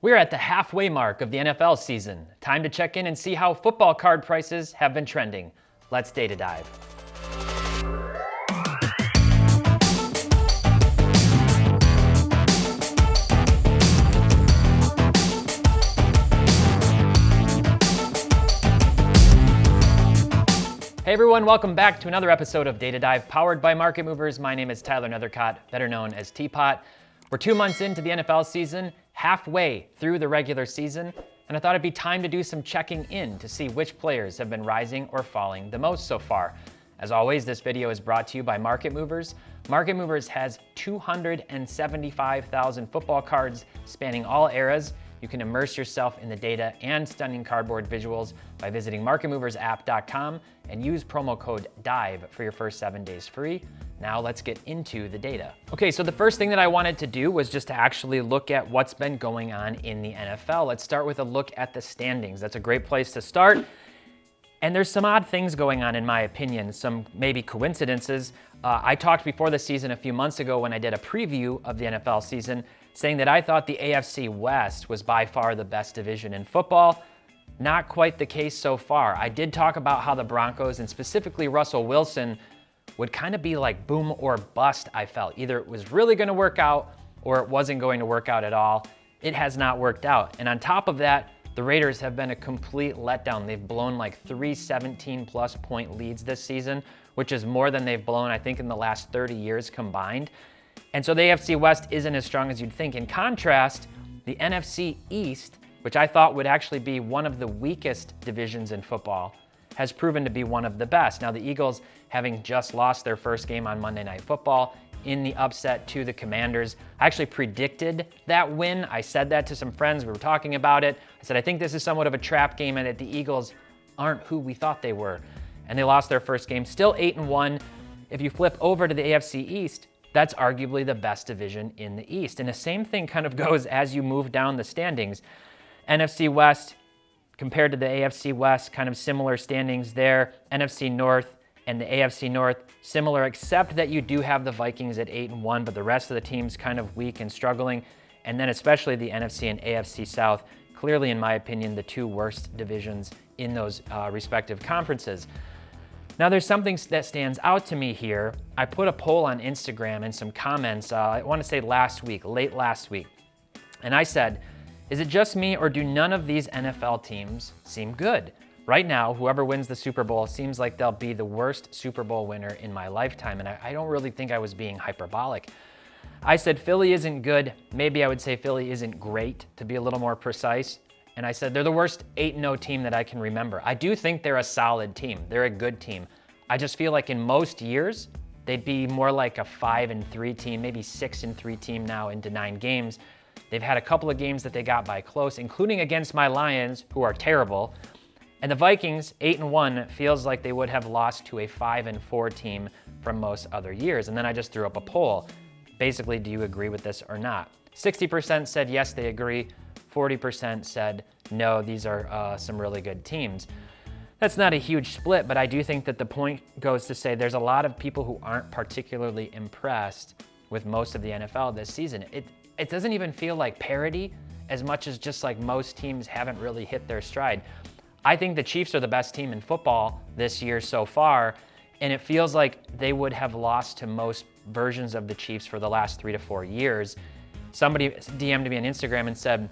We're at the halfway mark of the NFL season. Time to check in and see how football card prices have been trending. Let's data dive. Hey everyone, welcome back to another episode of Data Dive powered by Market Movers. My name is Tyler Nethercott, better known as Teapot. We're 2 months into the NFL season, halfway through the regular season, and I thought it'd be time to do some checking in to see which players have been rising or falling the most so far. As always, this video is brought to you by Market Movers. Market Movers has 275,000 football cards spanning all eras. You can immerse yourself in the data and stunning cardboard visuals by visiting marketmoversapp.com and use promo code DIVE for your first 7 days free. Now let's get into the data. Okay, so the first thing that I wanted to do was just to actually look at what's been going on in the NFL. Let's start with a look at the standings. That's a great place to start. And there's some odd things going on in my opinion, some maybe coincidences. I talked before the season a few months ago when I did a preview of the NFL season, saying that I thought the AFC West was by far the best division in football. Not quite the case so far. I did talk about how the Broncos, and specifically Russell Wilson, would kind of be like boom or bust, I felt. Either it was really gonna work out or it wasn't going to work out at all. It has not worked out. And on top of that, the Raiders have been a complete letdown. They've blown like 3 17-plus point leads this season, which is more than they've blown, I think, in the last 30 years combined. And so the AFC West isn't as strong as you'd think. In contrast, the NFC East, which I thought would actually be one of the weakest divisions in football, has proven to be one of the best. Now the Eagles, having just lost their first game on Monday Night Football in the upset to the Commanders, I actually predicted that win. I said that to some friends, we were talking about it. I said, I think this is somewhat of a trap game and that the Eagles aren't who we thought they were. And they lost their first game, still 8-1. If you flip over to the AFC East, that's arguably the best division in the East. And the same thing kind of goes as you move down the standings. NFC West compared to the AFC West, kind of similar standings there. NFC North and the AFC North, similar, except that you do have the Vikings at 8-1, but the rest of the teams kind of weak and struggling. And then especially the NFC and AFC South, clearly in my opinion, the two worst divisions in those respective conferences. Now there's something that stands out to me here. I put a poll on Instagram and some comments, I want to say late last week. And I said, is it just me or do none of these NFL teams seem good? Right now, whoever wins the Super Bowl seems like they'll be the worst Super Bowl winner in my lifetime. And I don't really think I was being hyperbolic. I said Philly isn't good. Maybe I would say Philly isn't great, to be a little more precise. And I said they're the worst 8-0 team that I can remember. I do think they're a solid team. They're a good team. I just feel like in most years, they'd be more like a 5-3 team, maybe 6-3 team now into 9 games. They've had a couple of games that they got by close, including against my Lions, who are terrible. And the Vikings, 8-1, feels like they would have lost to a 5-4 team from most other years. And then I just threw up a poll. Basically, do you agree with this or not? 60% said yes, they agree. 40% said no, these are some really good teams. That's not a huge split, but I do think that the point goes to say there's a lot of people who aren't particularly impressed with most of the NFL this season. It doesn't even feel like parity as much as just like most teams haven't really hit their stride. I think the Chiefs are the best team in football this year so far, and it feels like they would have lost to most versions of the Chiefs for the last 3 to 4 years. Somebody DM'd me on Instagram and said,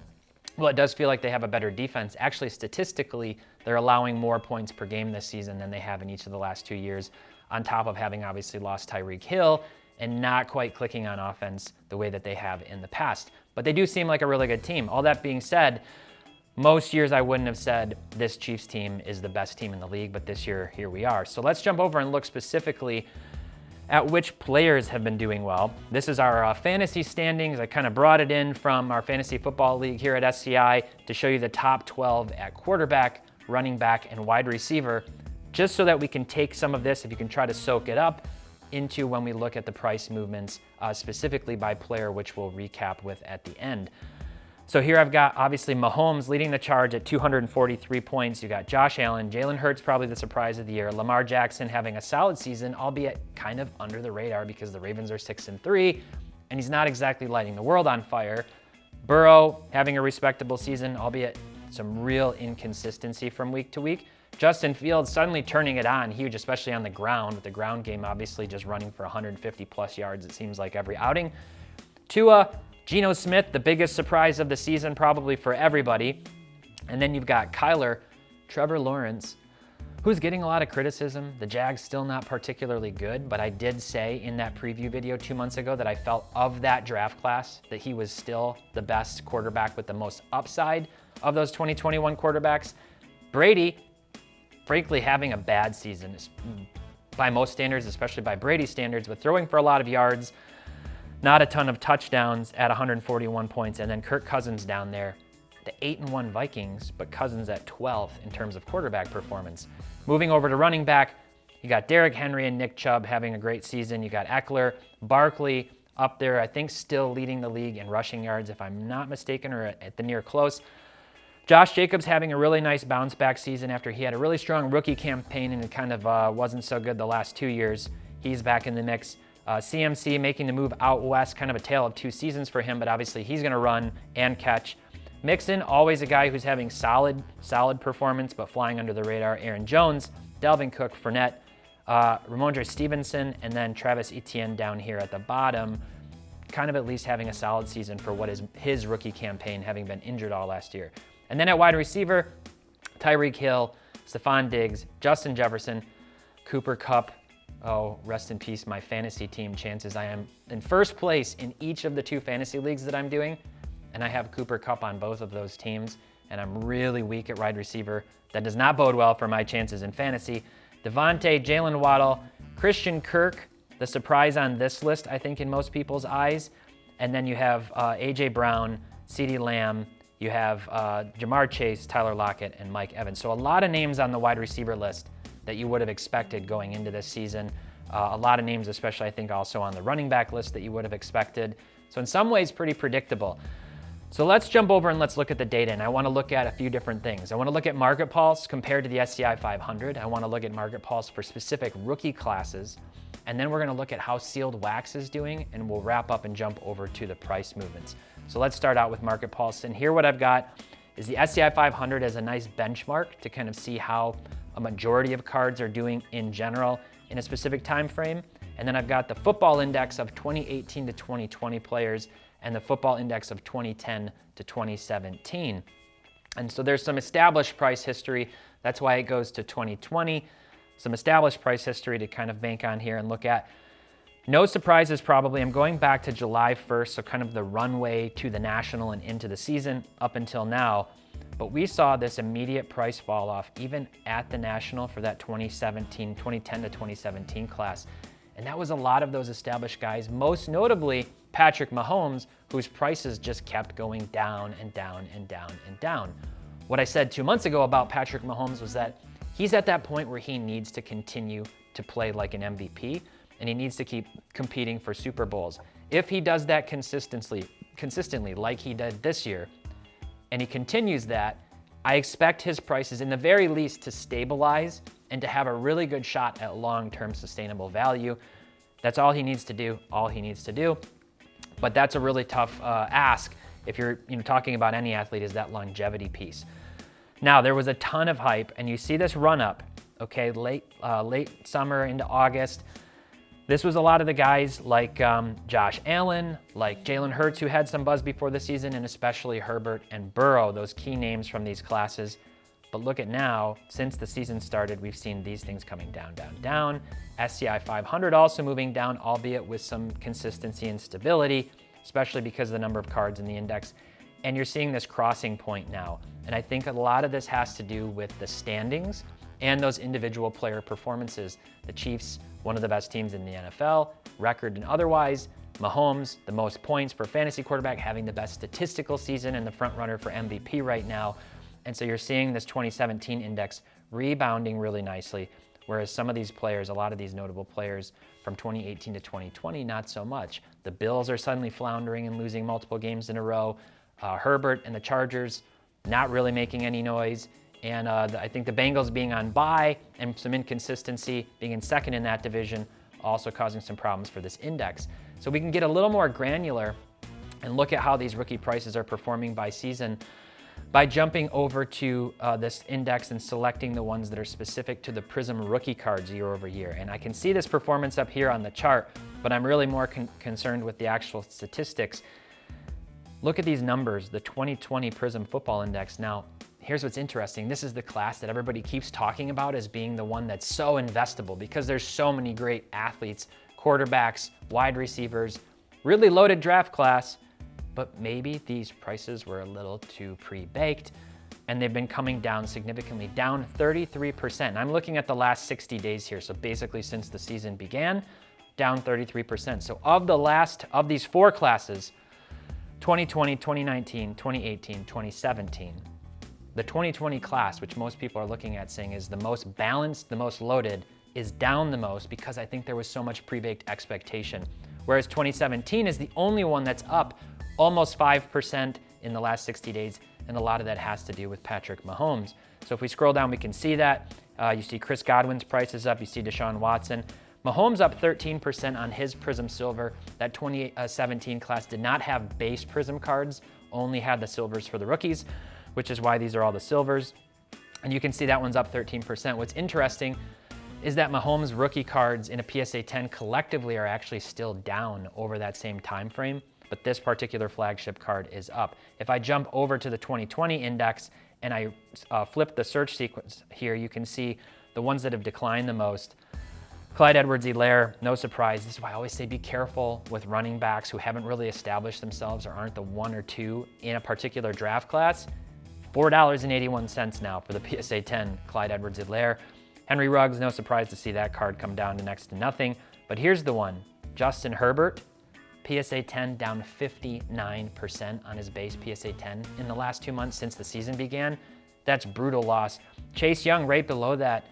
well, it does feel like they have a better defense. Actually, statistically, they're allowing more points per game this season than they have in each of the last 2 years, on top of having obviously lost Tyreek Hill and not quite clicking on offense the way that they have in the past. But they do seem like a really good team. All that being said, most years I wouldn't have said this Chiefs team is the best team in the league, but this year, here we are. So let's jump over and look specifically at which players have been doing well. This is our fantasy standings. I kind of brought it in from our fantasy football league here at SCI to show you the top 12 at quarterback, running back, and wide receiver, just so that we can take some of this, if you can try to soak it up, into when we look at the price movements, specifically by player, which we'll recap with at the end. So here I've got obviously Mahomes leading the charge at 243 points. You got Josh Allen, Jalen Hurts probably the surprise of the year, Lamar Jackson having a solid season, albeit kind of under the radar because the Ravens are 6-3, and he's not exactly lighting the world on fire. Burrow having a respectable season, albeit some real inconsistency from week to week. Justin Fields suddenly turning it on, huge, especially on the ground, with the ground game obviously just running for 150 plus yards, it seems like every outing. Tua, Geno Smith, the biggest surprise of the season probably for everybody. And then you've got Kyler, Trevor Lawrence, who's getting a lot of criticism. The Jags still not particularly good, but I did say in that preview video 2 months ago that I felt of that draft class that he was still the best quarterback with the most upside of those 2021 quarterbacks. Brady, frankly, having a bad season by most standards, especially by Brady standards, with throwing for a lot of yards, not a ton of touchdowns at 141 points, and then Kirk Cousins down there. The 8-1 Vikings, but Cousins at 12th in terms of quarterback performance. Moving over to running back, you got Derrick Henry and Nick Chubb having a great season. You got Eckler, Barkley up there, I think still leading the league in rushing yards, if I'm not mistaken, or at the near close. Josh Jacobs having a really nice bounce back season after he had a really strong rookie campaign and it kind of wasn't so good the last 2 years. He's back in the mix. CMC making the move out west, kind of a tale of 2 seasons for him, but obviously he's going to run and catch. Mixon, always a guy who's having solid performance, but flying under the radar. Aaron Jones, Dalvin Cook, Fournette, Ramondre Stevenson, and then Travis Etienne down here at the bottom, kind of at least having a solid season for what is his rookie campaign, having been injured all last year. And then at wide receiver, Tyreek Hill, Stephon Diggs, Justin Jefferson, Cooper Kupp. Oh, rest in peace, my fantasy team. Chances I am in first place in each of the 2 fantasy leagues that I'm doing. And I have Cooper Kupp on both of those teams, and I'm really weak at wide receiver. That does not bode well for my chances in fantasy. Devontae, Jalen Waddle, Christian Kirk, the surprise on this list, I think, in most people's eyes. And then you have A.J. Brown, CeeDee Lamb, you have Jamar Chase, Tyler Lockett, and Mike Evans. So a lot of names on the wide receiver list that you would have expected going into this season. A lot of names, especially I think also on the running back list that you would have expected. So in some ways, pretty predictable. So let's jump over and let's look at the data, and I want to look at a few different things. I want to look at Market Pulse compared to the SCI 500. I want to look at Market Pulse for specific rookie classes, and then we're going to look at how sealed wax is doing, and we'll wrap up and jump over to the price movements. So let's start out with Market Pulse, and here what I've got is the SCI 500 as a nice benchmark to kind of see how a majority of cards are doing in general in a specific time frame. And then I've got the football index of 2018 to 2020 players and the football index of 2010 to 2017. And so there's some established price history. That's why it goes to 2020. Some established price history to kind of bank on here and look at. No surprises probably. I'm going back to July 1st, so kind of the runway to the national and into the season up until now. But we saw this immediate price fall off even at the national for that 2010 to 2017 class. And that was a lot of those established guys, most notably Patrick Mahomes, whose prices just kept going down and down and down and down. What I said 2 months ago about Patrick Mahomes was that he's at that point where he needs to continue to play like an MVP, and he needs to keep competing for Super Bowls. If he does that consistently like he did this year, and he continues that, I expect his prices in the very least to stabilize and to have a really good shot at long-term sustainable value. That's all he needs to do, But that's a really tough ask if you're talking about any athlete, is that longevity piece. Now, there was a ton of hype, and you see this run up, okay, late summer into August. This was a lot of the guys like Josh Allen, like Jalen Hurts, who had some buzz before the season, and especially Herbert and Burrow, those key names from these classes. But look at now, since the season started, we've seen these things coming down, down, down. SCI 500 also moving down, albeit with some consistency and stability, especially because of the number of cards in the index. And you're seeing this crossing point now. And I think a lot of this has to do with the standings and those individual player performances. The Chiefs, one of the best teams in the NFL, record and otherwise. Mahomes, the most points for fantasy quarterback, having the best statistical season and the front runner for MVP right now. And so you're seeing this 2017 index rebounding really nicely, whereas some of these players, a lot of these notable players from 2018 to 2020, not so much. The Bills are suddenly floundering and losing multiple games in a row. Herbert and the Chargers not really making any noise. And I think the Bengals being on bye and some inconsistency, being in second in that division, also causing some problems for this index. So we can get a little more granular and look at how these rookie prices are performing by season by jumping over to this index and selecting the ones that are specific to the Prism rookie cards year over year. And I can see this performance up here on the chart, but I'm really more concerned with the actual statistics. Look at these numbers, the 2020 Prism Football Index. Now, here's what's interesting. This is the class that everybody keeps talking about as being the one that's so investable because there's so many great athletes, quarterbacks, wide receivers, really loaded draft class, but maybe these prices were a little too pre-baked and they've been coming down significantly, down 33%. I'm looking at the last 60 days here, so basically since the season began, down 33%. So of these four classes, 2020, 2019, 2018, 2017, the 2020 class, which most people are looking at saying is the most balanced, the most loaded, is down the most because I think there was so much pre-baked expectation. Whereas 2017 is the only one that's up almost 5% in the last 60 days, and a lot of that has to do with Patrick Mahomes. So if we scroll down, we can see that. You see Chris Godwin's price is up, you see Deshaun Watson. Mahomes up 13% on his Prism Silver. That 2017 class did not have base Prism cards, only had the silvers for the rookies, which is why these are all the silvers. And you can see that one's up 13%. What's interesting is that Mahomes rookie cards in a PSA 10 collectively are actually still down over that same time frame, but this particular flagship card is up. If I jump over to the 2020 index and I flip the search sequence here, you can see the ones that have declined the most. Clyde Edwards-Helaire, no surprise. This is why I always say be careful with running backs who haven't really established themselves or aren't the one or two in a particular draft class. $4.81 now for the PSA 10 Clyde Edwards-Helaire. Henry Ruggs, no surprise to see that card come down to next to nothing. But here's the one, Justin Herbert, PSA 10 down 59% on his base PSA 10 in the last 2 months since the season began. That's brutal loss. Chase Young right below that.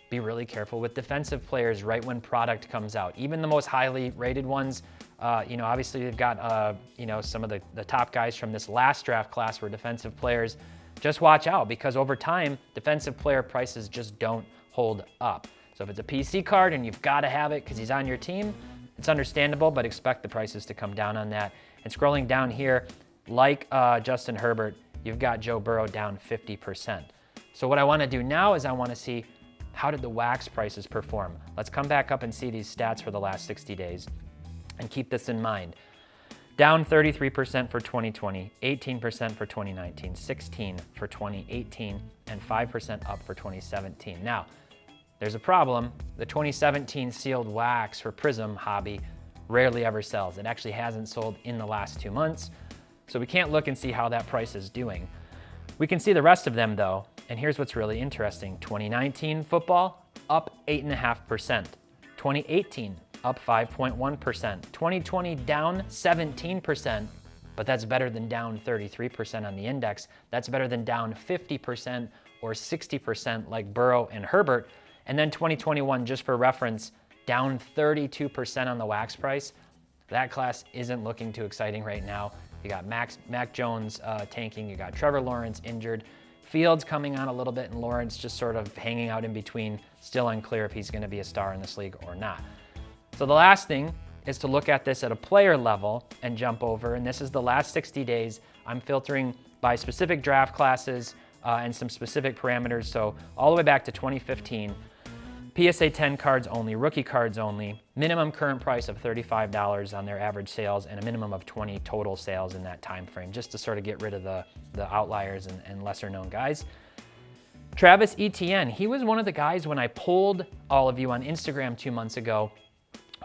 Be really careful with defensive players right when product comes out. Even the most highly rated ones, obviously they've got, some of the top guys from this last draft class were defensive players. Just watch out because over time, defensive player prices just don't hold up. So if it's a PC card and you've got to have it because he's on your team, it's understandable, but expect the prices to come down on that. And scrolling down here, like Justin Herbert, you've got Joe Burrow down 50%. So what I want to do now is I want to see how did the wax prices perform. Let's come back up and see these stats for the last 60 days and keep this in mind. Down 33% for 2020, 18% for 2019, 16% for 2018, and 5% up for 2017. Now, there's a problem. The 2017 sealed wax for Prism hobby rarely ever sells. It actually hasn't sold in the last 2 months, so we can't look and see how that price is doing. We can see the rest of them though, and here's what's really interesting. 2019 football, up 8.5%. 2018, up 5.1%. 2020, down 17%, but that's better than down 33% on the index. That's better than down 50% or 60% like Burrow and Herbert. And then 2021, just for reference, down 32% on the wax price. That class isn't looking too exciting right now. You got Mac Jones tanking, you got Trevor Lawrence injured, Fields coming on a little bit, and Lawrence just sort of hanging out in between, still unclear if he's gonna be a star in this league or not. So the last thing is to look at this at a player level and jump over, and this is the last 60 days. I'm filtering by specific draft classes and some specific parameters, so all the way back to 2015, PSA 10 cards only, rookie cards only, minimum current price of $35 on their average sales, and a minimum of 20 total sales in that time frame, just to sort of get rid of the outliers and lesser known guys. Travis Etienne, he was one of the guys when I polled all of you on Instagram 2 months ago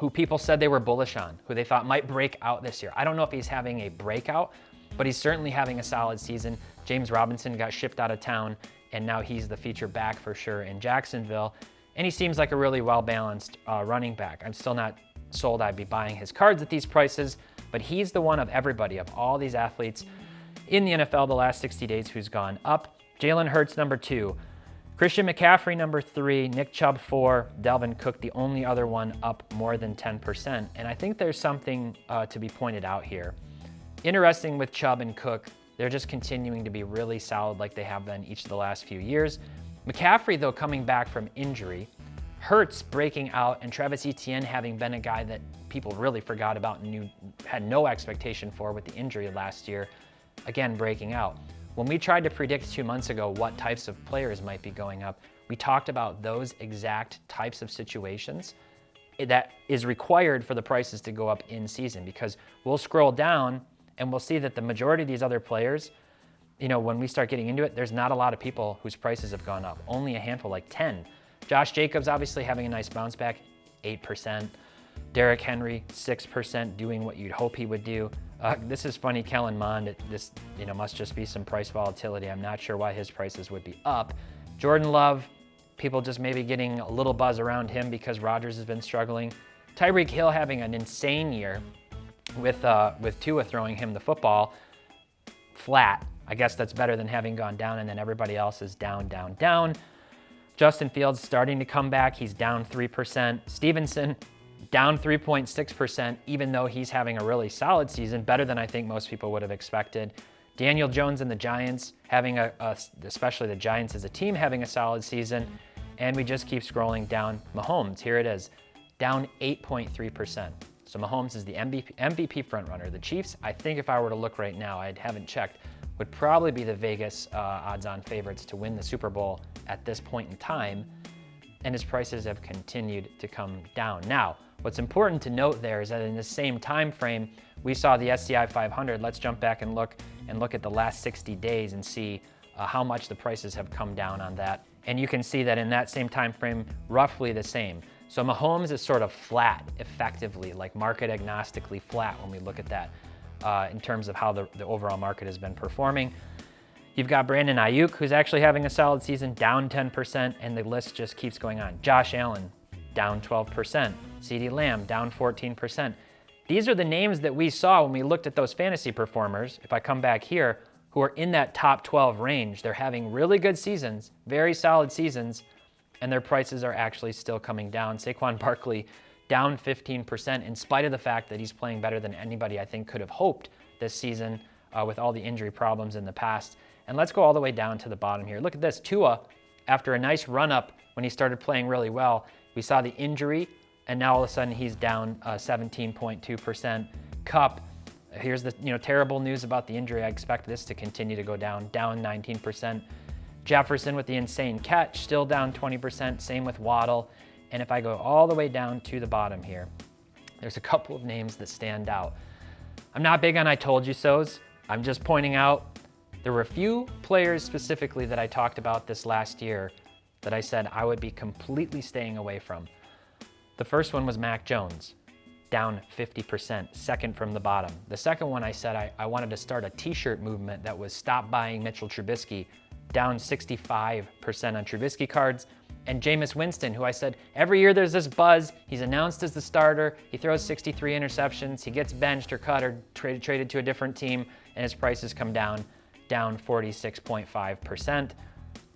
who people said they were bullish on, who they thought might break out this year. I don't know if he's having a breakout, but he's certainly having a solid season. James Robinson got shipped out of town, and now he's the feature back for sure in Jacksonville. And he seems like a really well-balanced running back. I'm still not sold I'd be buying his cards at these prices, but he's the one of everybody, of all these athletes in the NFL the last 60 days who's gone up. Jalen Hurts, number 2. Christian McCaffrey, number 3. Nick Chubb, 4. Dalvin Cook, the only other one up more than 10%. And I think there's something to be pointed out here. Interesting with Chubb and Cook, they're just continuing to be really solid like they have been each of the last few years. McCaffrey, though, coming back from injury. Hurts breaking out and Travis Etienne having been a guy that people really forgot about and had no expectation for with the injury last year, again breaking out. When we tried to predict 2 months ago what types of players might be going up, we talked about those exact types of situations that is required for the prices to go up in season, because we'll scroll down and we'll see that the majority of these other players, when we start getting into it, there's not a lot of people whose prices have gone up. Only a handful, like 10. Josh Jacobs obviously having a nice bounce back, 8%. Derrick Henry, 6%, doing what you'd hope he would do. This is funny, Kellen Mond, this must just be some price volatility. I'm not sure why his prices would be up. Jordan Love, people just maybe getting a little buzz around him because Rodgers has been struggling. Tyreek Hill having an insane year with Tua throwing him the football, flat. I guess that's better than having gone down, and then everybody else is down, down, down. Justin Fields starting to come back. He's down 3%. Stevenson down 3.6%, even though he's having a really solid season, better than I think most people would have expected. Daniel Jones and the Giants having especially the Giants as a team, having a solid season. And we just keep scrolling down. Mahomes, here it is, down 8.3%. So Mahomes is the MVP frontrunner. The Chiefs, I think if I were to look right now, I haven't checked, would probably be the Vegas odds-on favorites to win the Super Bowl at this point in time, and his prices have continued to come down. Now, what's important to note there is that in the same time frame, we saw the SCI 500. Let's jump back and look at the last 60 days and see how much the prices have come down on that. And you can see that in that same time frame, roughly the same. So Mahomes is sort of flat, effectively, like market agnostically flat when we look at that in terms of how the overall market has been performing. You've got Brandon Ayuk, who's actually having a solid season, down 10%, and the list just keeps going on. Josh Allen, down 12%. CeeDee Lamb, down 14%. These are the names that we saw when we looked at those fantasy performers, if I come back here, who are in that top 12 range. They're having really good seasons, very solid seasons, and their prices are actually still coming down. Saquon Barkley, down 15%, in spite of the fact that he's playing better than anybody I think could have hoped this season with all the injury problems in the past. And let's go all the way down to the bottom here. Look at this. Tua, after a nice run-up when he started playing really well, we saw the injury, and now all of a sudden he's down 17.2%. Kupp, here's the terrible news about the injury. I expect this to continue to go down 19%. Jefferson with the insane catch, still down 20%. Same with Waddle. And if I go all the way down to the bottom here, there's a couple of names that stand out. I'm not big on I told you so's. I'm just pointing out there were a few players specifically that I talked about this last year that I said I would be completely staying away from. The first one was Mac Jones, down 50%, second from the bottom. The second one I said I wanted to start a t-shirt movement that was stop buying Mitchell Trubisky, down 65% on Trubisky cards. And Jameis Winston, who I said every year there's this buzz, he's announced as the starter, he throws 63 interceptions, he gets benched or cut or traded to a different team, and his prices come down 46.5%.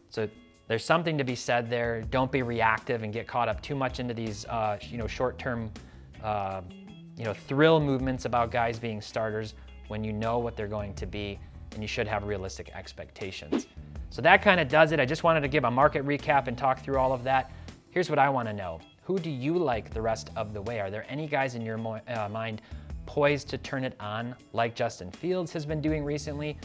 So there's something to be said there. Don't be reactive and get caught up too much into these short-term thrill movements about guys being starters when you know what they're going to be, and you should have realistic expectations. So that kind of does it. I just wanted to give a market recap and talk through all of that. Here's what I want to know. Who do you like the rest of the way? Are there any guys in your mind poised to turn it on like Justin Fields has been doing recently?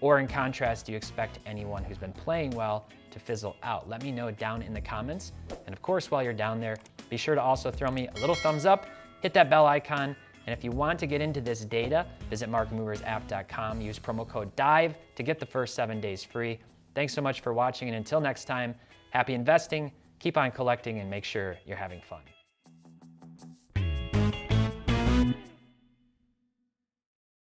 Or in contrast, do you expect anyone who's been playing well to fizzle out? Let me know down in the comments. And of course, while you're down there, be sure to also throw me a little thumbs up, hit that bell icon, and if you want to get into this data, visit marketmoversapp.com, use promo code DIVE to get the first 7 days free. Thanks so much for watching, and until next time, happy investing, keep on collecting, and make sure you're having fun.